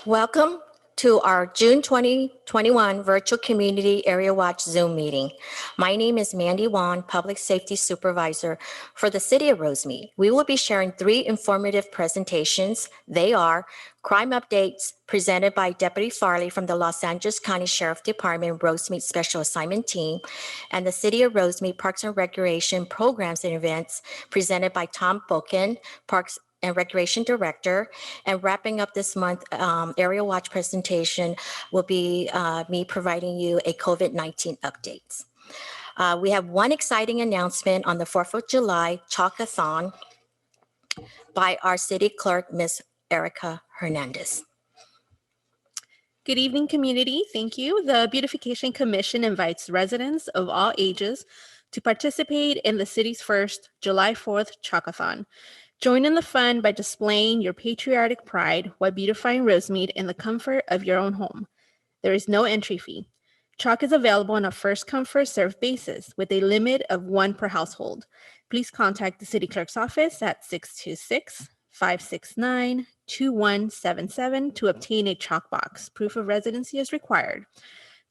Welcome to our June 2021 Virtual Community Area Watch Zoom meeting. My name is Mandy Wan, Public Safety Supervisor for the City of Rosemead. We will be sharing 3 informative presentations. They are crime updates presented by Deputy Farley from the Los Angeles County Sheriff Department Rosemead Special Assignment Team, and the City of Rosemead Parks and Recreation Programs and Events presented by Tom Pulkin, Parks and Recreation Director. And wrapping up this month Area Watch presentation will be me providing you a COVID-19 updates. We have one exciting announcement on the 4th of July Chalkathon by our City Clerk, Ms. Erica Hernandez. Good evening, community. Thank you. The Beautification Commission invites residents of all ages to participate in the city's first July 4th Chalkathon. Join in the fun by displaying your patriotic pride while beautifying Rosemead in the comfort of your own home. There is no entry fee. Chalk is available on a first-come, first-served basis with a limit of 1 per household. Please contact the City Clerk's office at 626-569-2177 to obtain a chalk box. Proof of residency is required.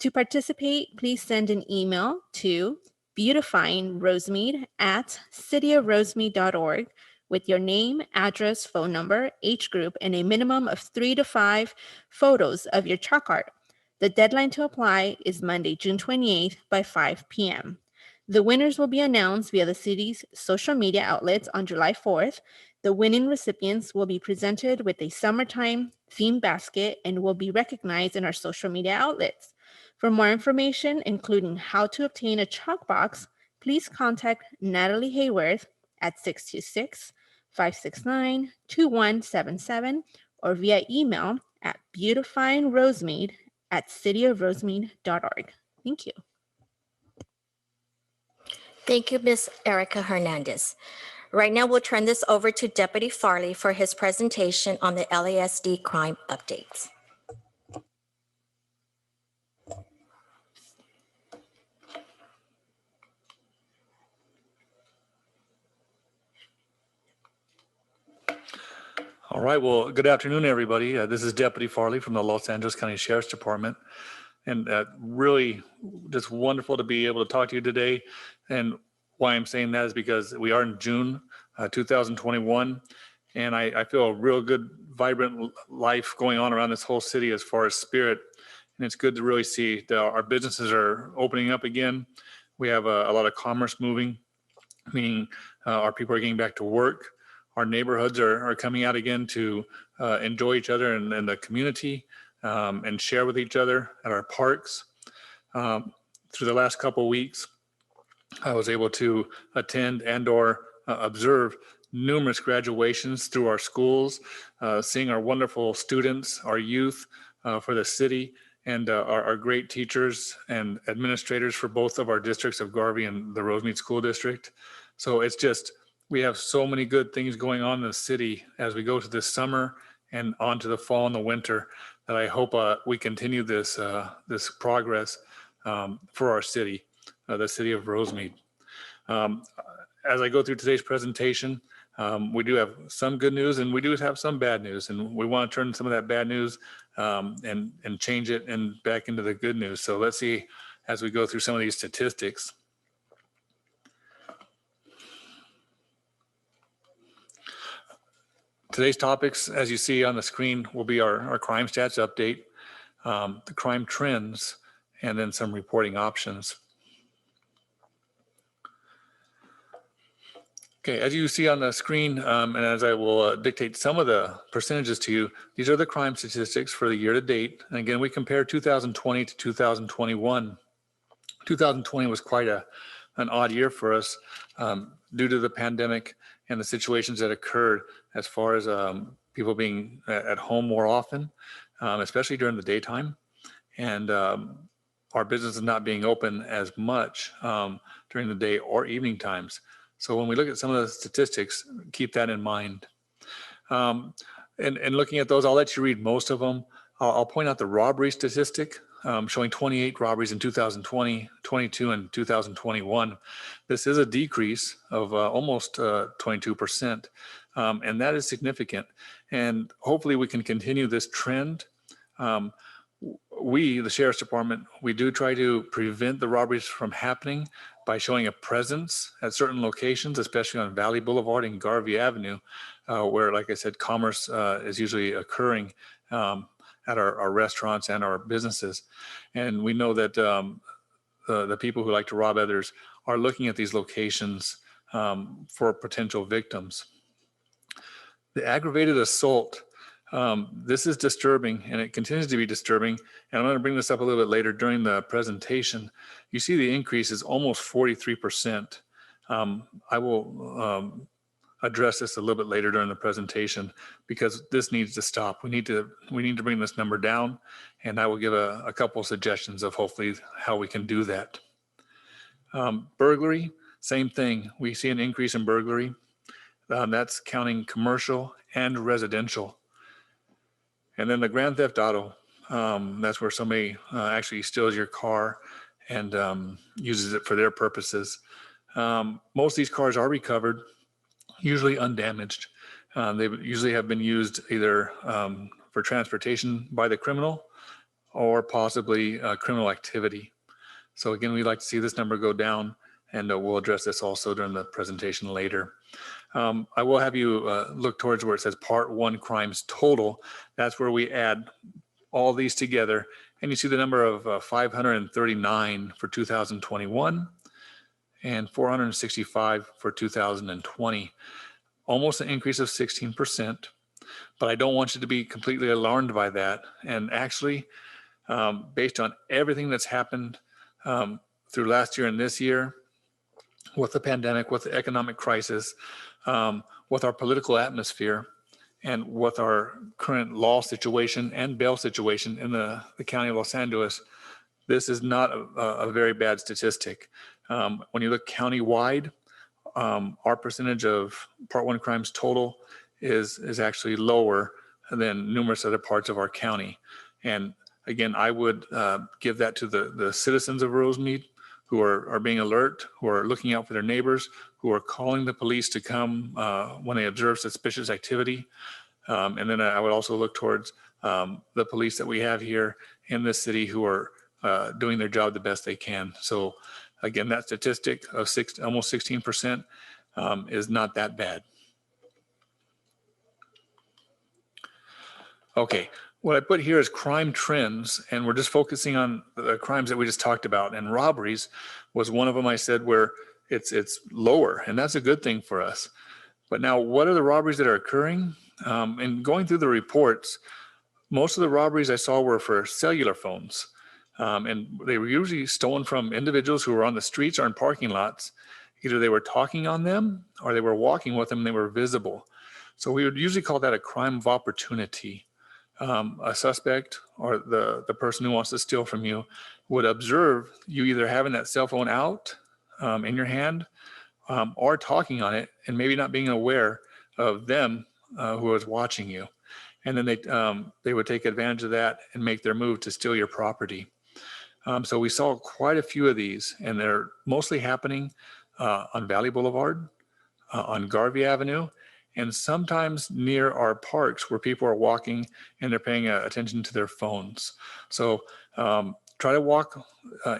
To participate, please send an email to beautifyingrosemead@cityofrosemead.org with your name, address, phone number, age group, and a minimum of 3 to 5 photos of your chalk art. The deadline to apply is Monday, June 28th by 5 p.m. The winners will be announced via the city's social media outlets on July 4th. The winning recipients will be presented with a summertime themed basket and will be recognized in our social media outlets. For more information, including how to obtain a chalk box, please contact Natalie Hayworth at 626-569-2177 or via email at beautifyingrosemead@cityofrosemead.org. Thank you. Thank you, Ms. Erica Hernandez. Right now, we'll turn this over to Deputy Farley for his presentation on the LASD crime updates. All right, well, good afternoon, everybody. This is Deputy Farley from the Los Angeles County Sheriff's Department. And really just wonderful to be able to talk to you today. And why I'm saying that is because we are in June 2021, and I feel a real good, vibrant life going on around this whole city as far as spirit. And it's good to really see that our businesses are opening up again. We have a lot of commerce moving, meaning our people are getting back to work. Our neighborhoods are coming out again to enjoy each other and the community and share with each other at our parks. Through the last couple of weeks, I was able to attend and or observe numerous graduations through our schools, seeing our wonderful students, our youth for the city, and our great teachers and administrators for both of our districts of Garvey and the Rosemead School District. So it's just, we have so many good things going on in the city as we go to this summer and on to the fall and the winter, that I hope we continue this this progress for our city, the city of Rosemead. As I go through today's presentation, we do have some good news and we do have some bad news, and we want to turn some of that bad news and change it and back into the good news. So let's see as we go through some of these statistics. Today's topics, as you see on the screen, will be our crime stats update, the crime trends, and then some reporting options. Okay, as you see on the screen, and as I will dictate some of the percentages to you, these are the crime statistics for the year to date. And again, we compare 2020 to 2021. 2020 was quite an odd year for us due to the pandemic and the situations that occurred as far as people being at home more often, especially during the daytime, and our businesses not being open as much during the day or evening times. So when we look at some of the statistics, keep that in mind. And looking at those, I'll let you read most of them. I'll point out the robbery statistic, showing 28 robberies in 2020, 22 in 2021. This is a decrease of almost 22%, and that is significant. And hopefully we can continue this trend We, the Sheriff's Department, we do try to prevent the robberies from happening by showing a presence at certain locations, especially on Valley Boulevard and Garvey Avenue, where, like I said, commerce is usually occurring at our restaurants and our businesses. And we know that the people who like to rob others are looking at these locations for potential victims. The aggravated assault, this is disturbing, and it continues to be disturbing. And I'm going to bring this up a little bit later during the presentation. You see the increase is almost 43%. I will address this a little bit later during the presentation because this needs to stop. We need to bring this number down, and I will give a couple of suggestions of hopefully how we can do that. Burglary, same thing. We see an increase in burglary. That's counting commercial and residential. And then the grand theft auto, that's where somebody actually steals your car and uses it for their purposes. Most of these cars are recovered, usually undamaged. They usually have been used either for transportation by the criminal or possibly criminal activity. So again, we'd like to see this number go down, and we'll address this also during the presentation later. I will have you look towards where it says Part 1 crimes total. That's where we add all these together, and you see the number of 539 for 2021 and 465 for 2020. Almost an increase of 16%, but I don't want you to be completely alarmed by that. And actually, based on everything that's happened through last year and this year, with the pandemic, with the economic crisis, with our political atmosphere, and with our current law situation and bail situation in the county of Los Angeles, this is not a very bad statistic. When you look countywide, our percentage of Part 1 crimes total is actually lower than numerous other parts of our county. And again, I would give that to the citizens of Rosemead who are being alert, who are looking out for their neighbors, who are calling the police to come when they observe suspicious activity. And then I would also look towards the police that we have here in this city who are doing their job the best they can. So again, that statistic of almost 16% is not that bad. Okay, what I put here is crime trends, and we're just focusing on the crimes that we just talked about. And robberies was one of them I said where it's lower, and that's a good thing for us. But now, what are the robberies that are occurring? And going through the reports, most of the robberies I saw were for cellular phones. And they were usually stolen from individuals who were on the streets or in parking lots. Either they were talking on them or they were walking with them and they were visible. So we would usually call that a crime of opportunity. A suspect or the person who wants to steal from you would observe you either having that cell phone out in your hand or talking on it and maybe not being aware of them who was watching you. And then they would take advantage of that and make their move to steal your property. So we saw quite a few of these, and they're mostly happening on Valley Boulevard, on Garvey Avenue, and sometimes near our parks where people are walking and they're paying attention to their phones. So try to walk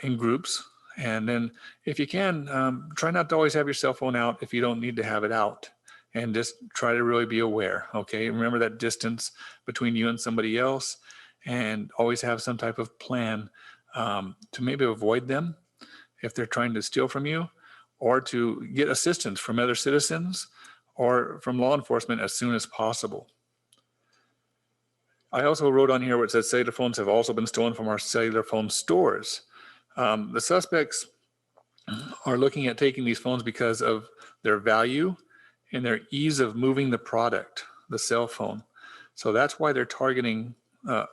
in groups. And then if you can, try not to always have your cell phone out if you don't need to have it out. And just try to really be aware, okay? Remember that distance between you and somebody else, and always have some type of plan to maybe avoid them if they're trying to steal from you, or to get assistance from other citizens or from law enforcement as soon as possible. I also wrote on here where it says cellular phones have also been stolen from our cellular phone stores. The suspects are looking at taking these phones because of their value and their ease of moving the product, the cell phone. So that's why they're targeting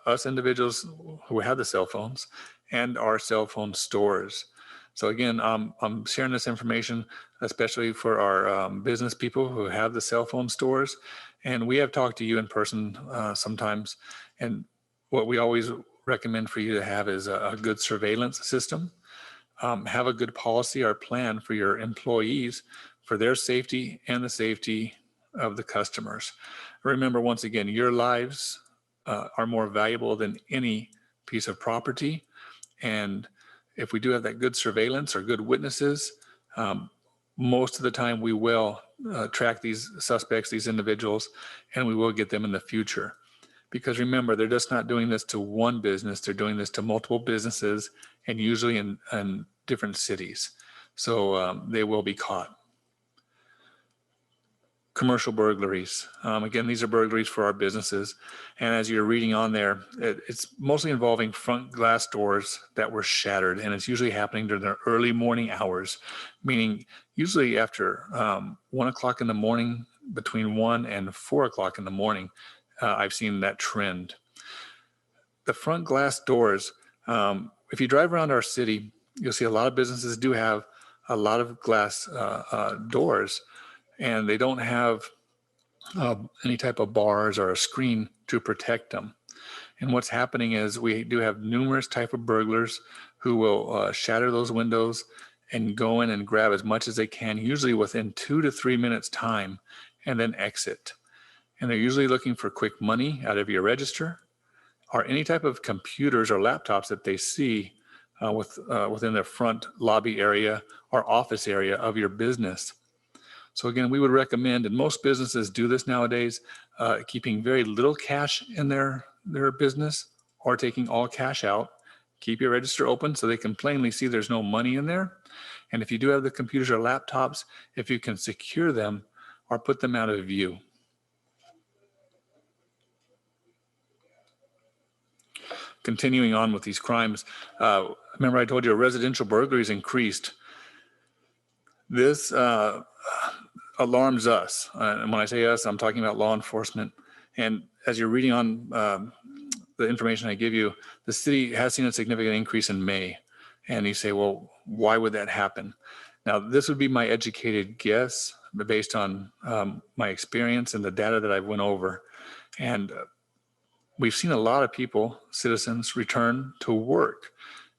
us individuals who have the cell phones and our cell phone stores. So again, I'm sharing this information, especially for our business people who have the cell phone stores. And we have talked to you in person sometimes. And what we always recommend for you to have is a good surveillance system. Have a good policy or plan for your employees for their safety and the safety of the customers. Remember, once again, your lives are more valuable than any piece of property. And if we do have that good surveillance or good witnesses, most of the time we will track these suspects, these individuals, and we will get them in the future. Because remember, they're just not doing this to one business, they're doing this to multiple businesses, and usually in different cities. So they will be caught. Commercial burglaries. Again, these are burglaries for our businesses. And as you're reading on there, it's mostly involving front glass doors that were shattered. And it's usually happening during the early morning hours, meaning usually after 1 o'clock in the morning, between 1 and 4 o'clock in the morning. I've seen that trend. The front glass doors, if you drive around our city, you'll see a lot of businesses do have a lot of glass doors, and they don't have any type of bars or a screen to protect them. And what's happening is we do have numerous type of burglars who will shatter those windows and go in and grab as much as they can, usually within 2 to 3 minutes time, and then exit. And they're usually looking for quick money out of your register or any type of computers or laptops that they see within their front lobby area or office area of your business. So again, we would recommend, and most businesses do this nowadays, keeping very little cash in their business or taking all cash out. Keep your register open so they can plainly see there's no money in there. And if you do have the computers or laptops, if you can secure them or put them out of view. Continuing on with these crimes, remember I told you residential burglaries increased. This alarms us. And when I say us, I'm talking about law enforcement. And as you're reading on the information I give you, the city has seen a significant increase in May. And you say, well, why would that happen? Now, this would be my educated guess based on my experience and the data that I've went over. And we've seen a lot of people, citizens, return to work.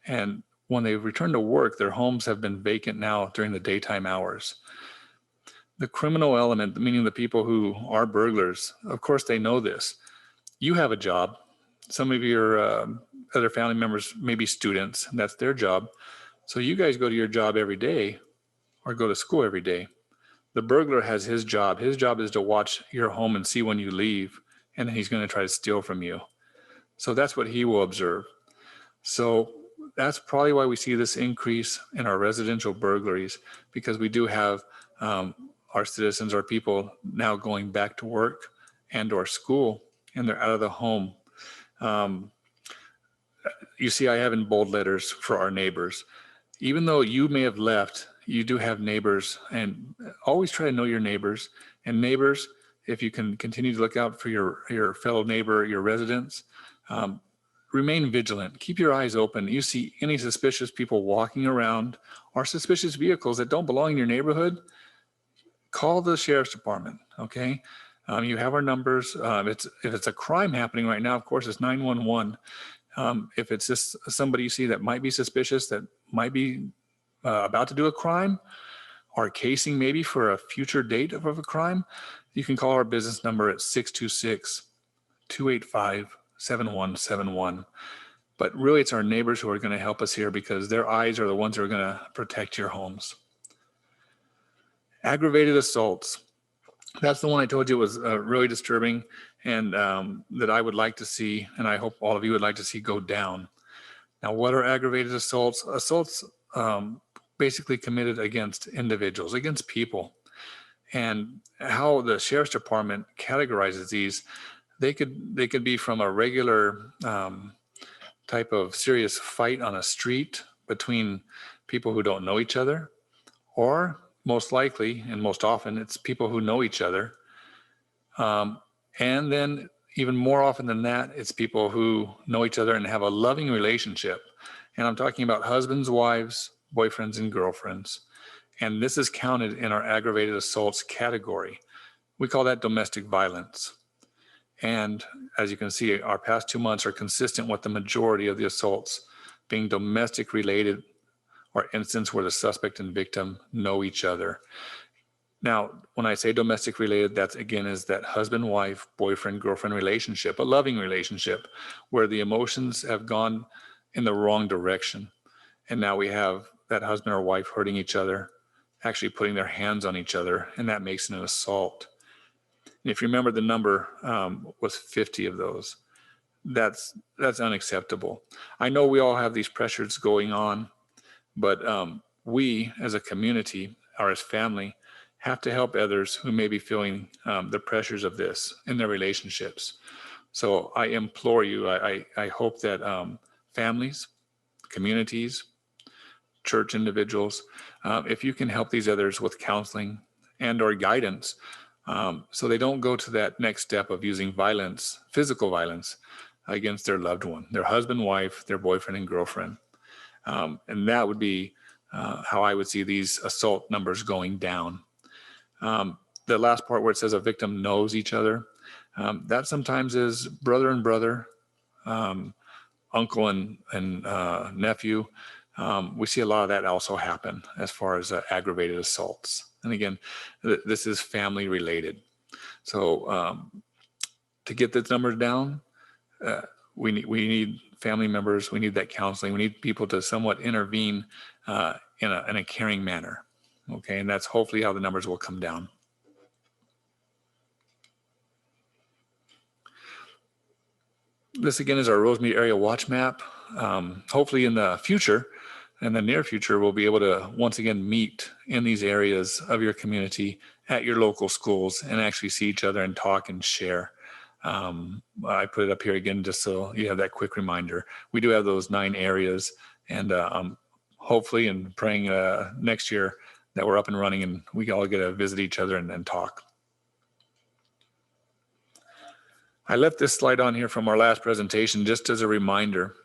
And when they return to work, their homes have been vacant now during the daytime hours. The criminal element, meaning the people who are burglars, of course, they know this. You have a job. Some of your other family members may be students, and that's their job. So you guys go to your job every day or go to school every day. The burglar has his job. His job is to watch your home and see when you leave, and then he's going to try to steal from you. So that's what he will observe. So that's probably why we see this increase in our residential burglaries, because we do have our citizens or people now going back to work and or school, and they're out of the home. You see, I have in bold letters for our neighbors. Even though you may have left, you do have neighbors, and always try to know your neighbors. And neighbors, if you can continue to look out for your fellow neighbor, your residents, remain vigilant. Keep your eyes open. You see any suspicious people walking around or suspicious vehicles that don't belong in your neighborhood, call the sheriff's department, okay? You have our numbers. If it's a crime happening right now, of course, it's 911. If it's just somebody you see that might be suspicious, that might be about to do a crime, or casing maybe for a future date of a crime, you can call our business number at 626-285-7171. But really, it's our neighbors who are going to help us here, because their eyes are the ones who are going to protect your homes. Aggravated assaults. That's the one I told you was really disturbing, and that I would like to see, and I hope all of you would like to see go down. Now, what are aggravated assaults? Assaults basically committed against individuals, against people. And how the sheriff's department categorizes these, they could be from a regular type of serious fight on a street between people who don't know each other, or most likely and most often it's people who know each other. And then even more often than that, it's people who know each other and have a loving relationship. And I'm talking about husbands, wives, boyfriends, and girlfriends. And this is counted in our aggravated assaults category. We call that domestic violence. And as you can see, our past 2 months are consistent with the majority of the assaults being domestic related, or instances where the suspect and victim know each other. Now, when I say domestic related, that's again is that husband, wife, boyfriend, girlfriend relationship, a loving relationship where the emotions have gone in the wrong direction. And now we have that husband or wife hurting each other, actually putting their hands on each other, and that makes it an assault. And if you remember, the number was 50 of those. That's unacceptable. I know we all have these pressures going on, but we as a community or as family have to help others who may be feeling the pressures of this in their relationships. So I implore you, I hope that families, communities, church individuals, if you can help these others with counseling and or guidance, so they don't go to that next step of using violence, physical violence, against their loved one, their husband, wife, their boyfriend and girlfriend. And that would be how I would see these assault numbers going down. The last part where it says a victim knows each other, that sometimes is brother and brother, uncle and nephew. We see a lot of that also happen as far as aggravated assaults. And again, this is family related. So to get those numbers down, we need family members. We need that counseling. We need people to somewhat intervene in a caring manner. Okay, and that's hopefully how the numbers will come down. This again is our Rosemead area watch map. Hopefully in the future, in the near future, we'll be able to once again meet in these areas of your community at your local schools and actually see each other and talk and share. I put it up here again just so you have that quick reminder. We do have those 9 areas, and hopefully and praying next year that we're up and running and we all get to visit each other and talk. I left this slide on here from our last presentation just as a reminder,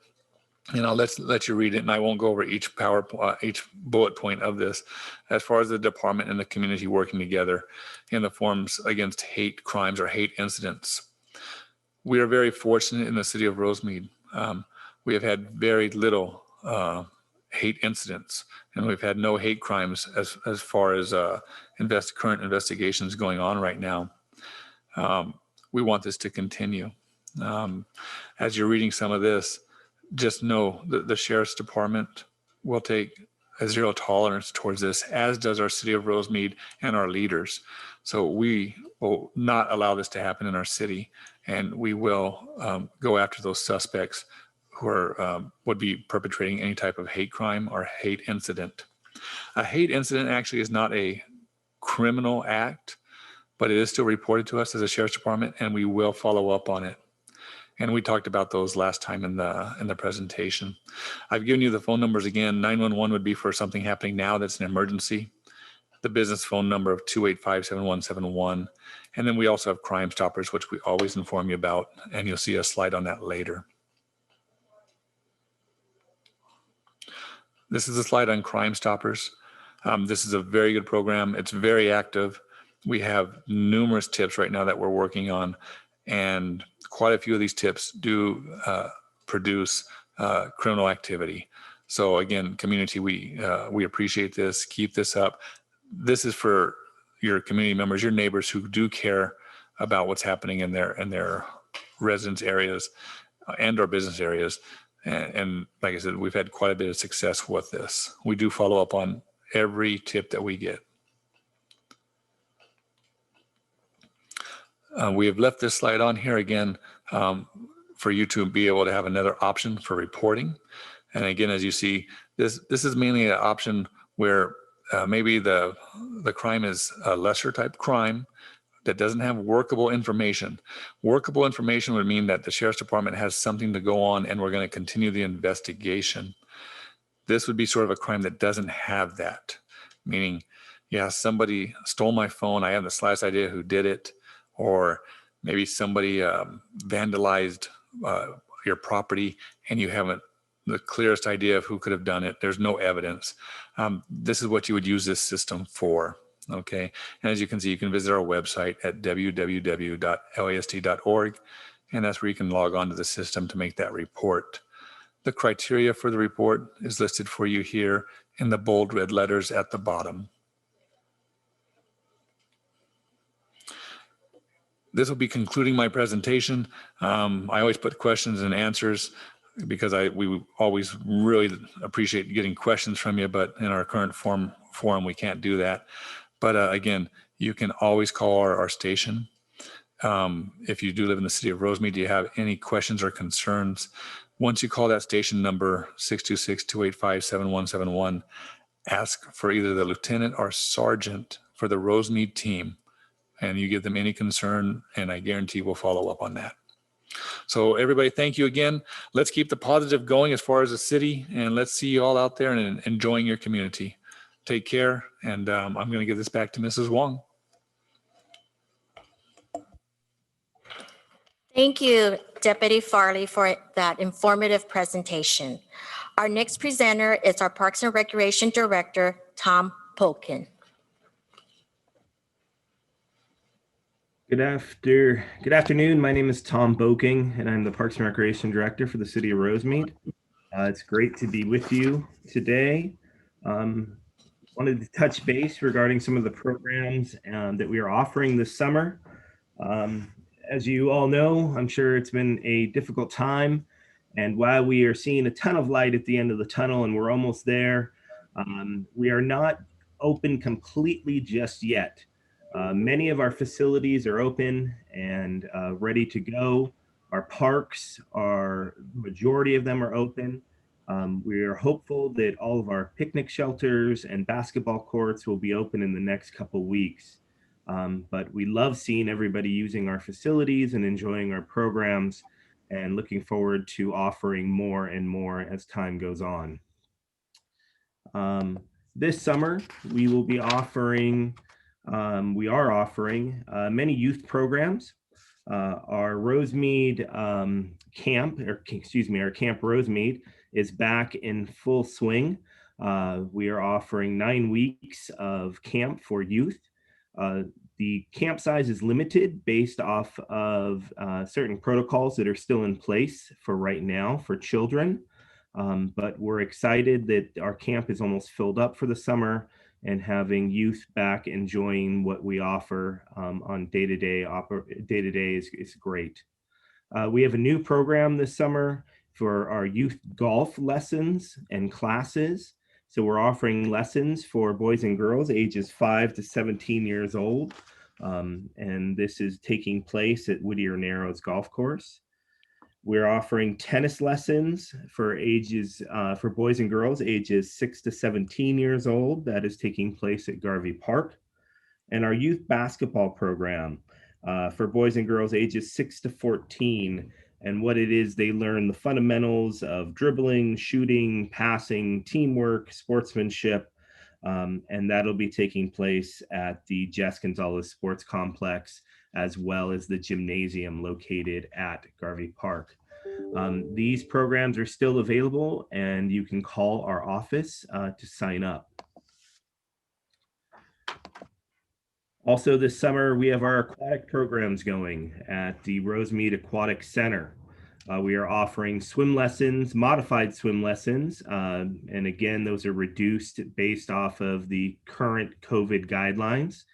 and I'll let you read it, and I won't go over each bullet point of this. As far as the department and the community working together in the forms against hate crimes or hate incidents, we are very fortunate in the city of Rosemead. We have had very little hate incidents, and we've had no hate crimes as far as current investigations going on right now. We want this to continue. As you're reading some of this, just know that the Sheriff's Department will take a zero tolerance towards this, as does our city of Rosemead and our leaders. So we will not allow this to happen in our city, and we will go after those suspects who are, would be perpetrating any type of hate crime or hate incident. A hate incident actually is not a criminal act, but it is still reported to us as a Sheriff's Department, and we will follow up on it. And we talked about those last time in the presentation. I've given you the phone numbers again. 911 would be for something happening now that's an emergency. The business phone number of 285-7171. And then we also have Crime Stoppers, which we always inform you about, and you'll see a slide on that later. This is a slide on Crime Stoppers. This is a very good program. It's very active. We have numerous tips right now that we're working on, and quite a few of these tips do produce criminal activity. So again, community, we appreciate this. Keep this up. This is for your community members, your neighbors who do care about what's happening in their residence areas and our business areas. And like I said, we've had quite a bit of success with this. We do follow up on every tip that we get. We have left this slide on here again for you to be able to have another option for reporting. And again, as you see, this is mainly an option where maybe the crime is a lesser type crime that doesn't have workable information. Workable information would mean that the Sheriff's Department has something to go on and we're going to continue the investigation. This would be sort of a crime that doesn't have that, meaning, yeah, somebody stole my phone. I have the slightest idea who did it. Or maybe somebody vandalized your property and you haven't the clearest idea of who could have done it. There's no evidence. This is what you would use this system for, okay? And as you can see, you can visit our website at www.last.org, and that's where you can log on to the system to make that report. The criteria for the report is listed for you here in the bold red letters at the bottom. This will be concluding my presentation. I always put questions and answers because we always really appreciate getting questions from you, but in our current forum, we can't do that. But again, you can always call our station. If you do live in the city of Rosemead, do you have any questions or concerns? Once you call that station number 626-285-7171, ask for either the lieutenant or sergeant for the Rosemead team, and you give them any concern, and I guarantee we'll follow up on that. So everybody, thank you again. Let's keep the positive going as far as the city, and let's see you all out there and enjoying your community. Take care, and I'm going to give this back to Mrs. Wong. Thank you, Deputy Farley, for that informative presentation. Our next presenter is our Parks and Recreation Director, Tom Pulkin. Good afternoon. My name is Tom Boking, and I'm the Parks and Recreation Director for the City of Rosemead. It's great to be with you today. Wanted to touch base regarding some of the programs that we are offering this summer. As you all know, I'm sure it's been a difficult time, and while we are seeing a ton of light at the end of the tunnel and we're almost there, we are not open completely just yet. Many of our facilities are open and ready to go. Our parks majority of them are open. We are hopeful that all of our picnic shelters and basketball courts will be open in the next couple weeks. But we love seeing everybody using our facilities and enjoying our programs, and looking forward to offering more and more as time goes on. This summer, we will be offering we are offering many youth programs. Our Rosemead camp, our Camp Rosemead is back in full swing. We are offering 9 weeks of camp for youth. The camp size is limited based off of certain protocols that are still in place for right now for children. But we're excited that our camp is almost filled up for the summer, and having youth back enjoying what we offer on day-to-day is great. We have a new program this summer for our youth golf lessons and classes. So we're offering lessons for boys and girls ages 5 to 17 years old. And this is taking place at Whittier Narrows Golf Course. We're offering tennis lessons for boys and girls ages 6 to 17 years old. That is taking place at Garvey Park. And our youth basketball program for boys and girls ages 6 to 14. And what it is, they learn the fundamentals of dribbling, shooting, passing, teamwork, sportsmanship. And that'll be taking place at the Jess Gonzalez Sports Complex, as well as the gymnasium located at Garvey Park. These programs are still available, and you can call our office to sign up. Also this summer, we have our aquatic programs going at the Rosemead Aquatic Center. We are offering swim lessons, modified swim lessons. And again, those are reduced based off of the current COVID guidelines.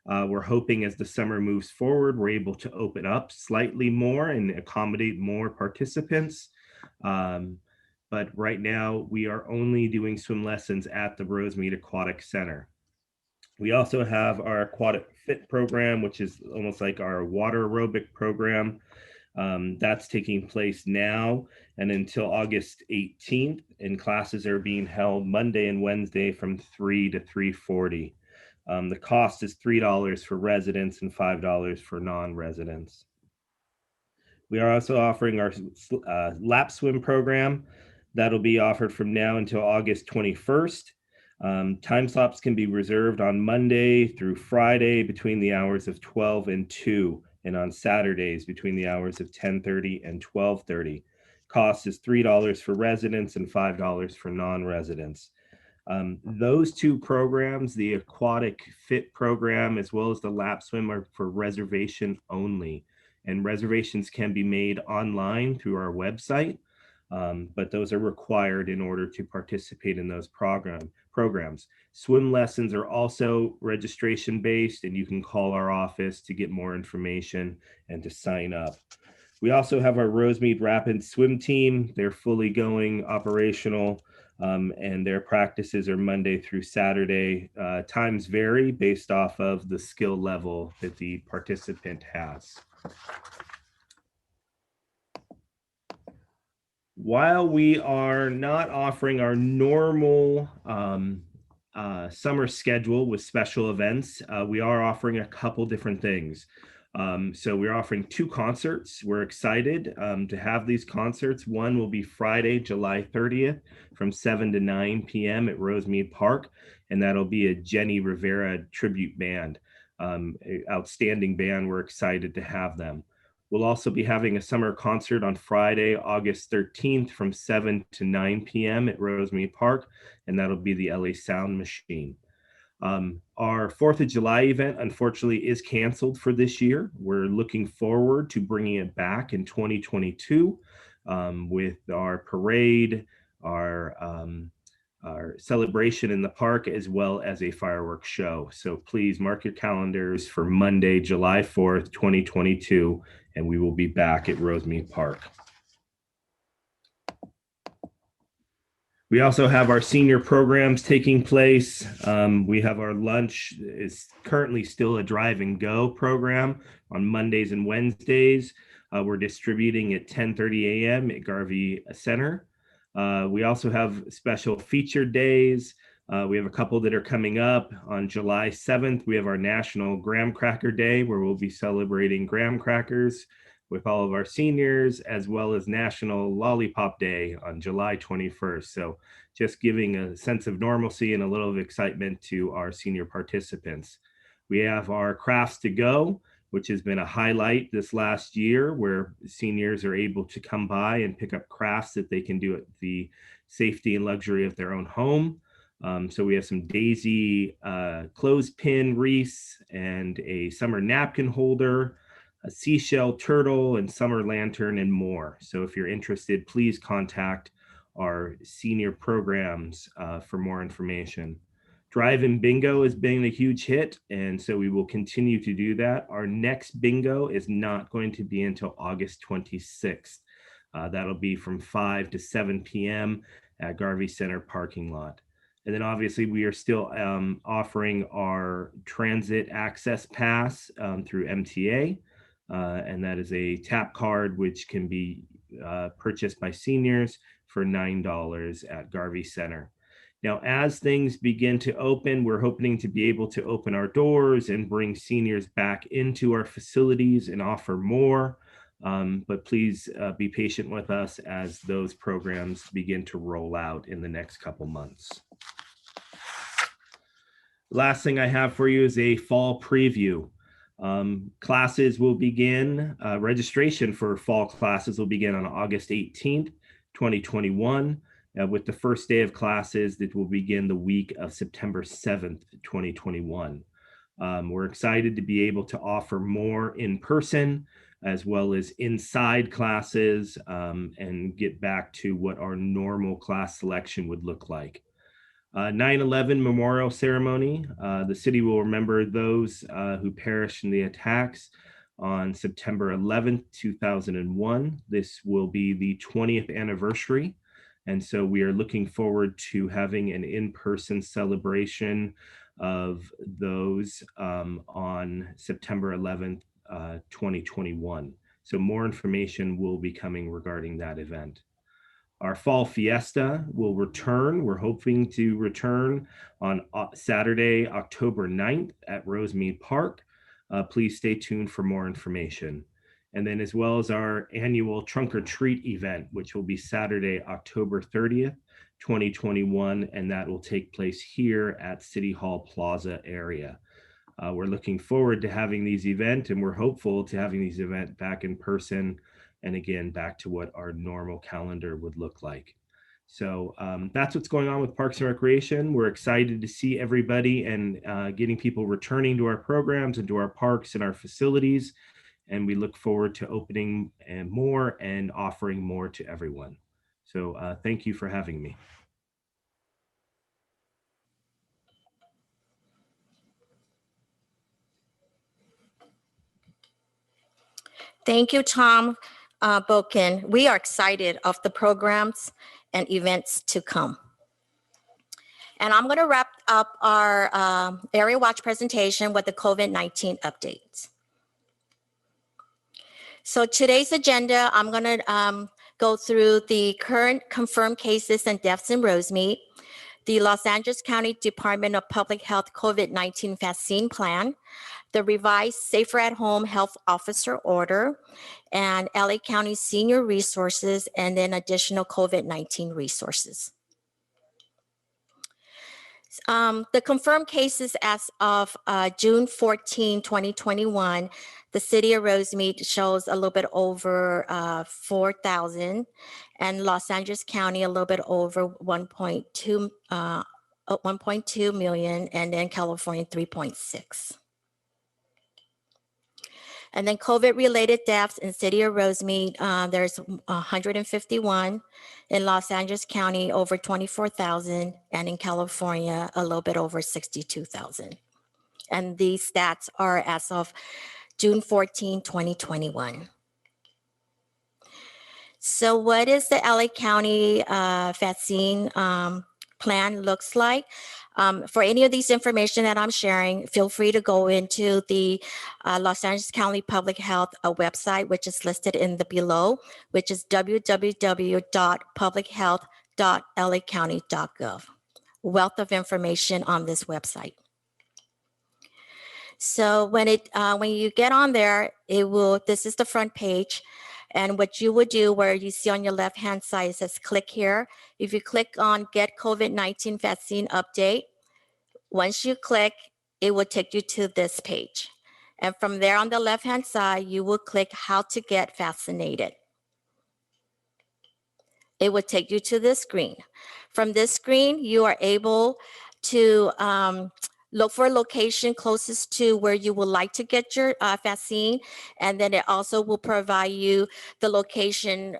We're hoping as the summer moves forward, we're able to open up slightly more and accommodate more participants. But right now, we are only doing swim lessons at the Rosemead Aquatic Center. We also have our Aquatic Fit Program, which is almost like our water aerobic program. That's taking place now and until August 18th, and classes are being held Monday and Wednesday from 3 to 3:40. The cost is $3 for residents and $5 for non-residents. We are also offering our lap swim program. That'll be offered from now until August 21st. Time slots can be reserved on Monday through Friday between the hours of 12 and 2, and on Saturdays between the hours of 10:30 and 12:30. Cost is $3 for residents and $5 for non-residents. Those two programs, the Aquatic Fit Program as well as the lap swim, are for reservation only, and reservations can be made online through our website. but those are required in order to participate in those programs. Swim lessons are also registration based, and you can call our office to get more information and to sign up. We also have our Rosemead Rapid Swim Team. They're fully going operational, and their practices are Monday through Saturday. Times vary based off of the skill level that the participant has. While we are not offering our normal summer schedule with special events, we are offering a couple different things. So we're offering 2 concerts. We're excited to have these concerts. One will be Friday, July 30th from 7 to 9 p.m. at Rosemead Park, and that'll be a Jenny Rivera tribute band. Outstanding band. We're excited to have them. We'll also be having a summer concert on Friday, August 13th from 7 to 9 p.m. at Rosemead Park, and that'll be the LA Sound Machine. Our 4th of July event, unfortunately, is canceled for this year. We're looking forward to bringing it back in 2022 with our parade, our celebration in the park, as well as a fireworks show. So please mark your calendars for Monday, July 4th, 2022, and we will be back at Rosemead Park. We also have our senior programs taking place. We have our lunch is currently still a drive and go program on Mondays and Wednesdays. We're distributing at 10:30 a.m. at Garvey Center. We also have special featured days. We have a couple that are coming up. On July 7th, we have our National Graham Cracker Day, where we'll be celebrating graham crackers with all of our seniors, as well as National Lollipop Day on July 21st. So just giving a sense of normalcy and a little of excitement to our senior participants. We have our Crafts to Go, which has been a highlight this last year, where seniors are able to come by and pick up crafts that they can do at the safety and luxury of their own home. So we have some daisy clothespin wreaths and a summer napkin holder, a seashell turtle, and summer lantern, and more. So if you're interested, please contact our senior programs for more information. Drive-in bingo has been a huge hit, and so we will continue to do that. Our next bingo is not going to be until August 26th. That'll be from 5 to 7 p.m. at Garvey Center parking lot. And then obviously we are still offering our transit access pass through MTA. And that is a tap card which can be purchased by seniors for $9 at Garvey Center. Now, as things begin to open, we're hoping to be able to open our doors and bring seniors back into our facilities and offer more. But please be patient with us as those programs begin to roll out in the next couple months. Last thing I have for you is a fall preview. Classes will begin, registration for fall classes will begin on August 18th, 2021, with the first day of classes that will begin the week of September 7th, 2021. We're excited to be able to offer more in person as well as inside classes and get back to what our normal class selection would look like. 9/11 memorial ceremony. The city will remember those who perished in the attacks on September 11th, 2001. This will be the 20th anniversary. And so we are looking forward to having an in-person celebration of those on September 11th, 2021. So more information will be coming regarding that event. Our fall fiesta will return. We're hoping to return on Saturday, October 9th at Rosemead Park. Please stay tuned for more information. And then as well as our annual trunk or treat event, which will be Saturday, October 30th, 2021, and that will take place here at City Hall Plaza area. We're looking forward to having these events, and we're hopeful to having these events back in person, and again, back to what our normal calendar would look like. So that's what's going on with Parks and Recreation. We're excited to see everybody and getting people returning to our programs and to our parks and our facilities. And we look forward to opening more and offering more to everyone. So thank you for having me. Thank you, Tom Pulkin. We are excited of the programs and events to come. And I'm going to wrap up our Area Watch presentation with the COVID-19 updates. So today's agenda, I'm going to go through the current confirmed cases and deaths in Rosemead, the Los Angeles County Department of Public Health COVID-19 vaccine plan, the revised Safer at Home Health Officer Order, and LA County Senior Resources, and then additional COVID-19 resources. The confirmed cases as of June 14, 2021, the city of Rosemead shows a little bit over 4,000, and Los Angeles County a little bit over 1.2 million, and then California 3.6. And then COVID-related deaths in city of Rosemead, there's 151. In Los Angeles County, over 24,000. And in California, a little bit over 62,000. And these stats are as of June 14, 2021. So what is the LA County vaccine plan looks like? For any of these information that I'm sharing, feel free to go into the Los Angeles County Public Health website, which is listed in the below, which is www.publichealth.lacounty.gov. Wealth of information on this website. So when you get on there, this is the front page. And what you would do, where you see on your left-hand side, it says click here. If you click on Get COVID-19 Vaccine Update, once you click, it will take you to this page. And from there on the left-hand side, you will click How to Get Vaccinated. It will take you to this screen. From this screen, you are able to look for a location closest to where you would like to get your vaccine. And then it also will provide you the location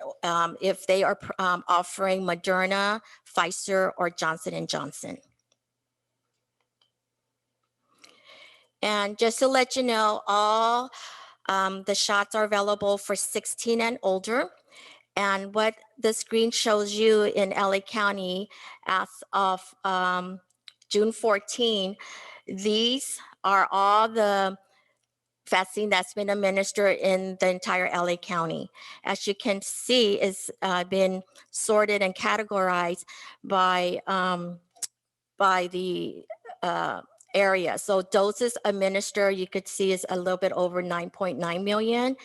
if they are offering Moderna, Pfizer, or Johnson & Johnson. And just to let you know, all the shots are available for 16 and older. And what the screen shows you in LA County as of June 14, these are all the vaccine that's been administered in the entire LA County. As you can see, it's been sorted and categorized by the area. So doses administered, you could see, is a little bit over 9.9 million.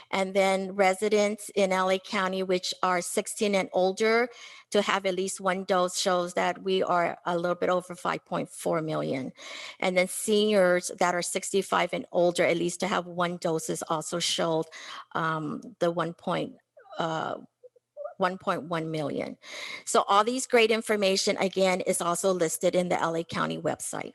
And then residents in LA County, which are 16 and older, to have at least one dose shows that we are a little bit over 5.4 million. And then seniors that are 65 and older, at least to have one dose, is also showed the 1.1 million. So all these great information, again, is also listed in the LA County website.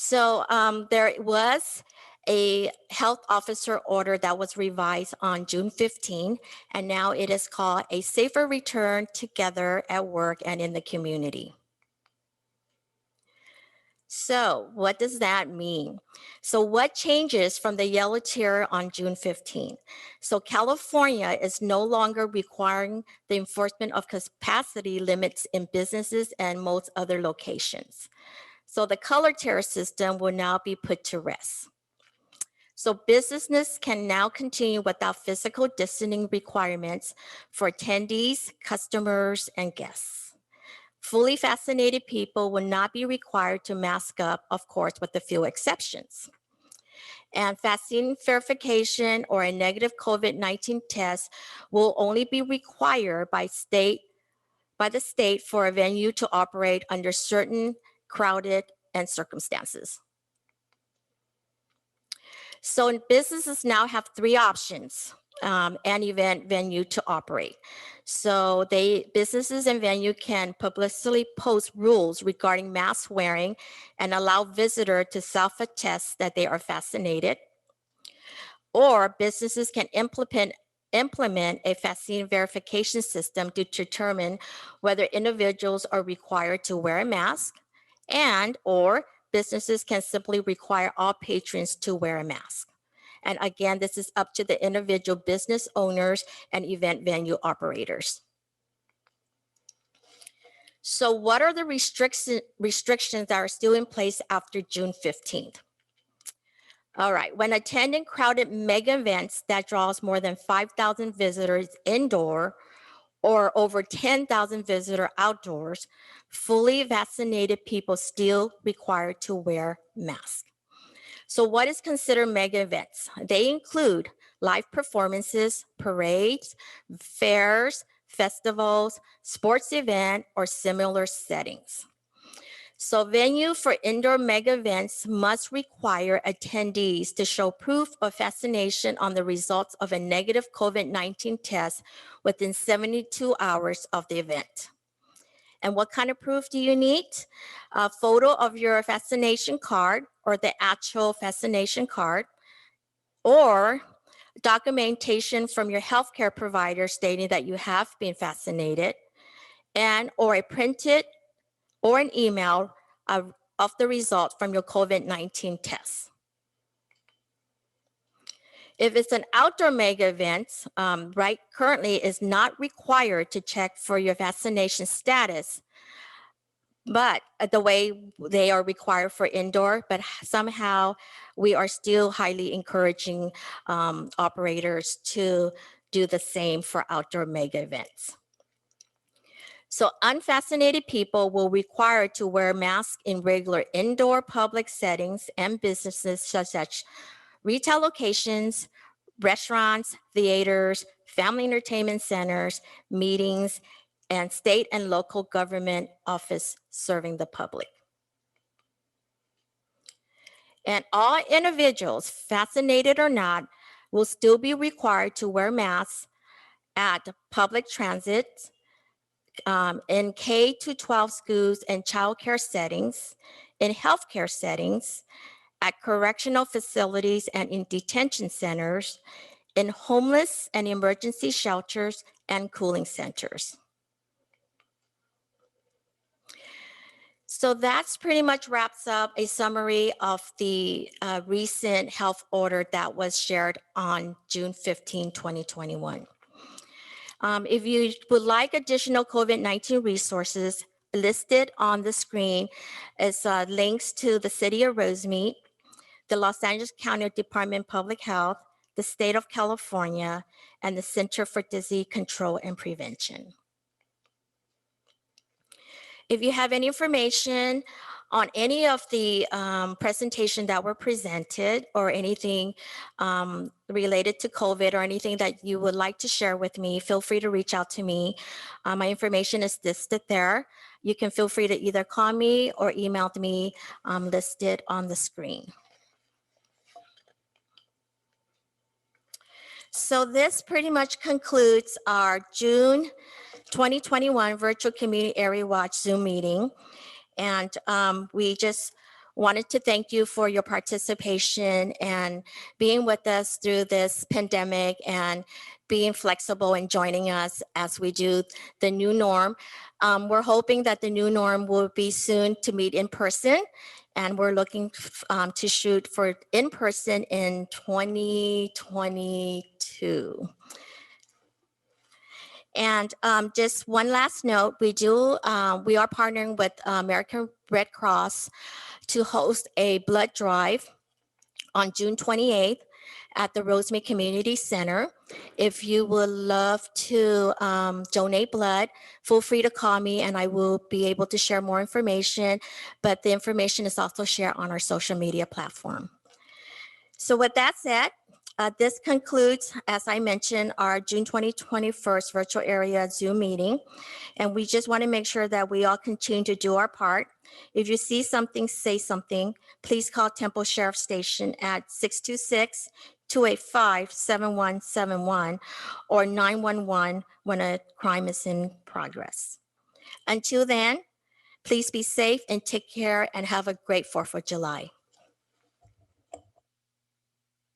So there was a health officer order that was revised on June 15, and now it is called A Safer Return Together at Work and in the Community. So what does that mean? So what changes from the yellow tier on June 15? So California is no longer requiring the enforcement of capacity limits in businesses and most other locations. So the color tier system will now be put to rest. So businesses can now continue without physical distancing requirements for attendees, customers, and guests. Fully vaccinated people will not be required to mask up, of course, with a few exceptions. And vaccine verification or a negative COVID-19 test will only be required by the state for a venue to operate under certain crowded and circumstances. So businesses now have three options and event venue to operate. So businesses and venue can publicly post rules regarding mask wearing and allow visitors to self-attest that they are vaccinated. Or businesses can implement implement a vaccine verification system to determine whether individuals are required to wear a mask and/or businesses can simply require all patrons to wear a mask. And again, this is up to the individual business owners and event venue operators. So what are the restrictions that are still in place after June 15th? All right, when attending crowded mega events that draws more than 5,000 visitors indoor or over 10,000 visitors outdoors, fully vaccinated people still required to wear masks. So what is considered mega events? They include live performances, parades, fairs, festivals, sports event, or similar settings. So venue for indoor mega events must require attendees to show proof of vaccination on the results of a negative COVID-19 test within 72 hours of the event. And what kind of proof do you need? A photo of your vaccination card or the actual vaccination card, or documentation from your healthcare provider stating that you have been vaccinated, and or a printed or an email of the result from your COVID-19 test. If it's an outdoor mega event, currently is not required to check for your vaccination status, but the way they are required for indoor, but somehow we are still highly encouraging operators to do the same for outdoor mega events. So unvaccinated people will be required to wear masks in regular indoor public settings and businesses such as retail locations, restaurants, theaters, family entertainment centers, meetings, and state and local government office serving the public. And all individuals, vaccinated or not, will still be required to wear masks at public transit, in K-12 schools and childcare settings, in healthcare settings, at correctional facilities and in detention centers, in homeless and emergency shelters and cooling centers. So that's pretty much wraps up a summary of the recent health order that was shared on June 15, 2021. If you would like additional COVID-19 resources, listed on the screen is links to the City of Rosemead, the Los Angeles County Department of Public Health, the State of California, and the Center for Disease Control and Prevention. If you have any information on any of the presentation that were presented or anything related to COVID or anything that you would like to share with me, feel free to reach out to me. My information is listed there. You can feel free to either call me or email me listed on the screen. So this pretty much concludes our June 2021 Virtual Community Area Watch Zoom meeting. And we just wanted to thank you for your participation and being with us through this pandemic and being flexible and joining us as we do the new norm. We're hoping that the new norm will be soon to meet in person, and we're looking to shoot for in person in 2022. And just one last note, we are partnering with American Red Cross to host a blood drive on June 28th at the Rosemead Community Center. If you would love to donate blood, feel free to call me and I will be able to share more information, but the information is also shared on our social media platform. So with that said, this concludes, as I mentioned, our June 2021 virtual area Zoom meeting. And we just want to make sure that we all continue to do our part. If you see something, say something. Please call Temple Sheriff Station at 626-285-7171 or 911 when a crime is in progress. Until then, please be safe and take care and have a great 4th of July.